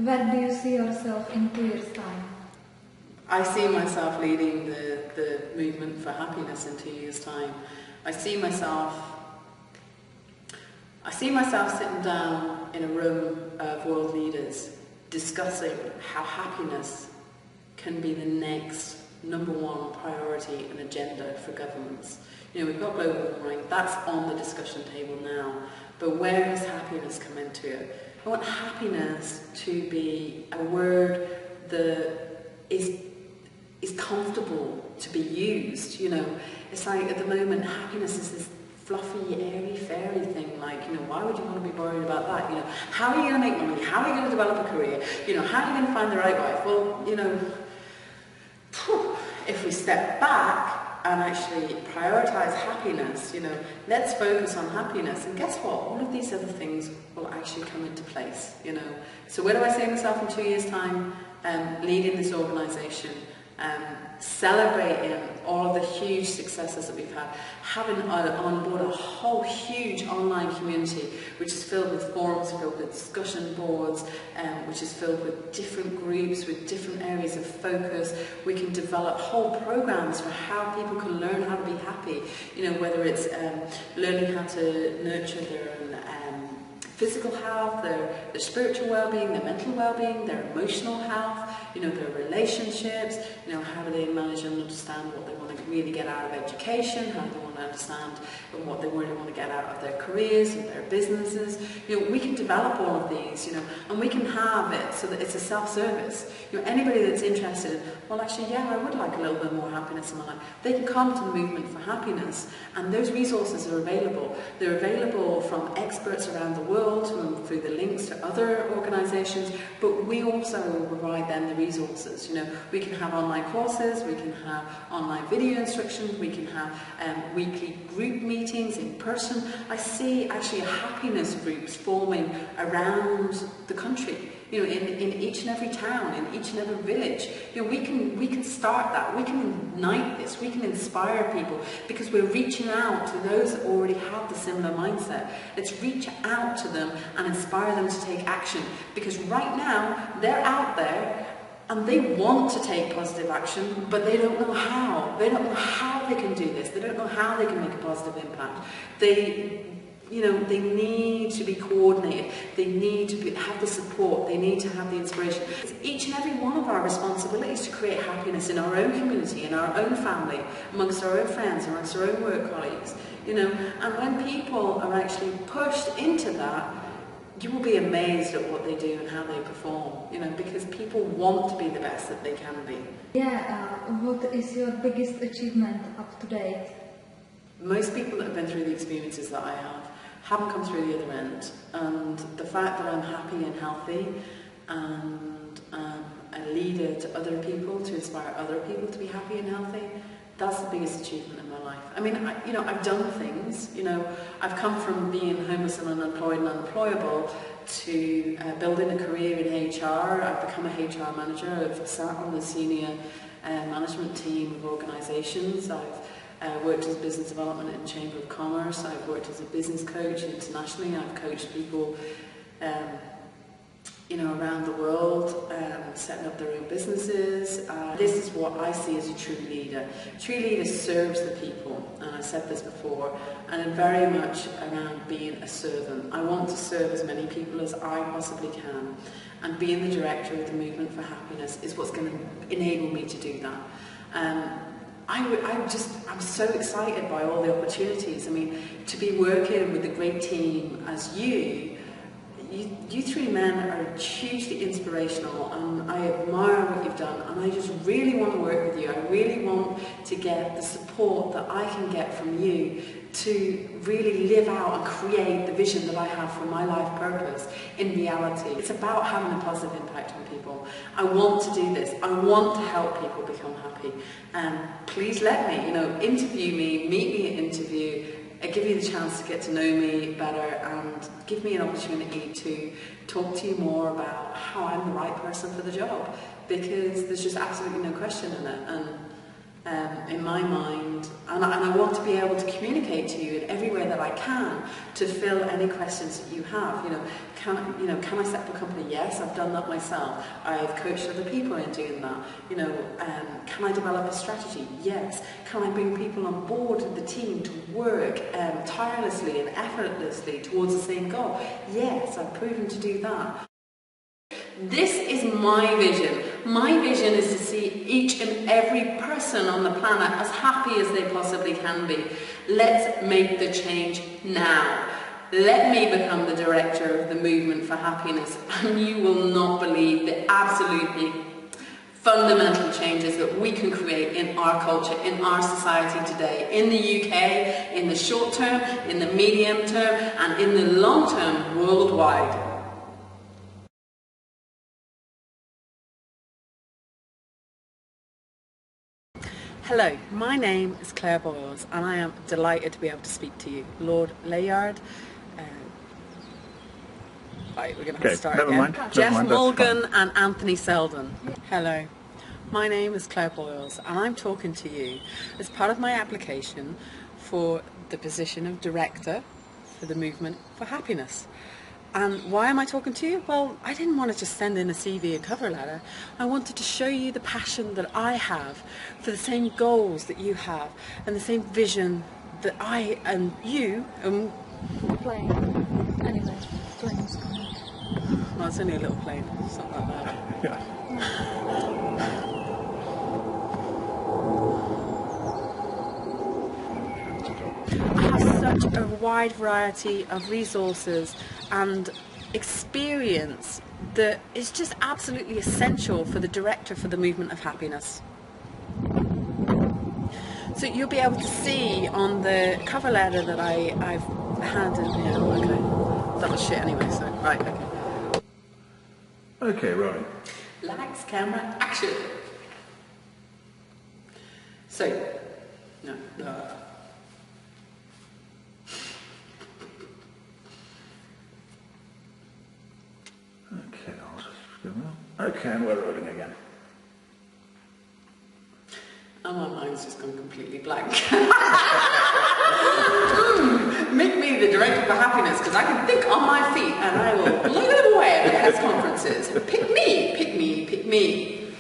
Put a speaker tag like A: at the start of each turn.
A: Where do you see yourself in 2 years' time?
B: I see myself leading the movement for happiness in 2 years' time. I see myself sitting down in a room of world leaders discussing how happiness can be the next #1 priority and agenda for governments. You know, we've got global warming, that's on the discussion table now, but where does happiness come into it? I want happiness to be a word that is comfortable to be used. You know, it's like at the moment happiness is this fluffy, airy, fairy thing, like, you know, why would you want to be worried about that? You know, how are you going to make money? How are you going to develop a career? You know, how are you going to find the right wife? Well, you know, if we step back and actually prioritise happiness, you know, let's focus on happiness, and guess what? All of these other things will actually come into place, you know. So where do I see myself in 2 years' time? Leading this organisation, celebrating all of the huge successes that we've had, having on board a whole huge online community which is filled with forums, filled with discussion boards, which is filled with different groups with different areas of focus. We can develop whole programs for how people can learn how to be happy, you know, whether it's learning how to nurture their physical health, their spiritual well-being, their mental well-being, their emotional health, you know, their relationships, you know, how do they manage and understand what they want to really get out of education, how do they want to understand what they really want to get out of their careers and their businesses. You know, we can develop all of these, you know, and we can have it so that it's a self-service. You know, anybody that's interested, well, actually, yeah, I would like a little bit more happiness in my life, they can come to the Movement for Happiness, and those resources are available. They're available from experts around the world, through the links to other organisations, but we also will provide them the resources. You know, we can have online courses, we can have online video instruction, we can have weekly group meetings in person. I see actually happiness groups forming around the country. You know, in each and every town, in each and every village. You know, we can start that, we can ignite this, we can inspire people, because we're reaching out to those that already have the similar mindset. Let's reach out to them and inspire them to take action, because right now they're out there and they want to take positive action, but they don't know how. They don't know how they can do this. They don't know how they can make a positive impact. You know, they need to be coordinated, they need to have the support, they need to have the inspiration. It's each and every one of our responsibilities to create happiness in our own community, in our own family, amongst our own friends, amongst our own work colleagues, you know. And when people are actually pushed into that, you will be amazed at what they do and how they perform, you know, because people want to be the best that they can be.
A: Yeah, what is your biggest achievement up to date? Most
B: people that have been through the experiences that I have haven't come through the other end, and the fact that I'm happy and healthy and a leader to other people, to inspire other people to be happy and healthy, that's the biggest achievement in my life. I mean, you know, I've done things, you know, I've come from being homeless and unemployed and unemployable to building a career in HR. I've become a HR manager, I've sat on the senior management team of organisations, I've worked as business development in Chamber of Commerce, I've worked as a business coach internationally, I've coached people you know, around the world, setting up their own businesses. This is what I see as a true leader. A true leader serves the people, and I've said this before, and I'm very much around being a servant. I want to serve as many people as I possibly can, and being the director of the Movement for Happiness is what's going to enable me to do that. I'm so excited by all the opportunities. I mean, to be working with a great team as you three men are hugely inspirational, and I admire what you've done, and I just really want to work with you. I really want to get the support that I can get from you to really live out and create the vision that I have for my life purpose in reality. It's about having a positive impact on people. I want to do this. I want to help people become happy. And please let me, you know, interview me, meet me at interview, give you the chance to get to know me better, and give me an opportunity to talk to you more about how I'm the right person for the job, because there's just absolutely no question in it. And in my mind, and I want to be able to communicate to you in every way that I can to fill any questions that you have. Can I set up a company? Yes, I've done that myself. I've coached other people in doing that. Can I develop a strategy? Yes. Can I bring people on board with the team to work tirelessly and effortlessly towards the same goal? Yes, I've proven to do that. This is my vision. My vision is to see each and every person on the planet as happy as they possibly can be. Let's make the change now. Let me become the director of the movement for happiness, and you will not believe the absolutely fundamental changes that we can create in our culture, in our society today, in the UK, in the short term, in the medium term, and in the long term worldwide. Hello, my name is Claire Boyles, and I am delighted to be able to speak to you. Lord Layard, right, we're going to have to start again. Jeff Mulgan and Anthony Selden. Hello, my name is Claire Boyles, and I'm talking to you as part of my application for the position of Director for the Movement for Happiness. And why am I talking to you? Well, I didn't want to just send in a CV and cover letter. I wanted to show you the passion that I have for the same goals that you have and the same vision that I and you
A: Plane. Anyway, plane's coming.
B: Oh, it's only a little plane. It's not that bad.
C: Yeah.
B: I have such a wide variety of resources and experience that is just absolutely essential for the director for the movement of happiness. So you'll be able to see on the cover letter that I've handed in. Okay, that was shit anyway, so right, okay.
C: Okay, right.
B: Lights, camera, action. So, no.
C: Okay, I'll just go now. Okay, and we're rolling again.
B: And my mind's just gone completely blank. Make me the director for happiness, because I can think on my feet and I will blow them away at press conferences. Pick me, pick me, pick me.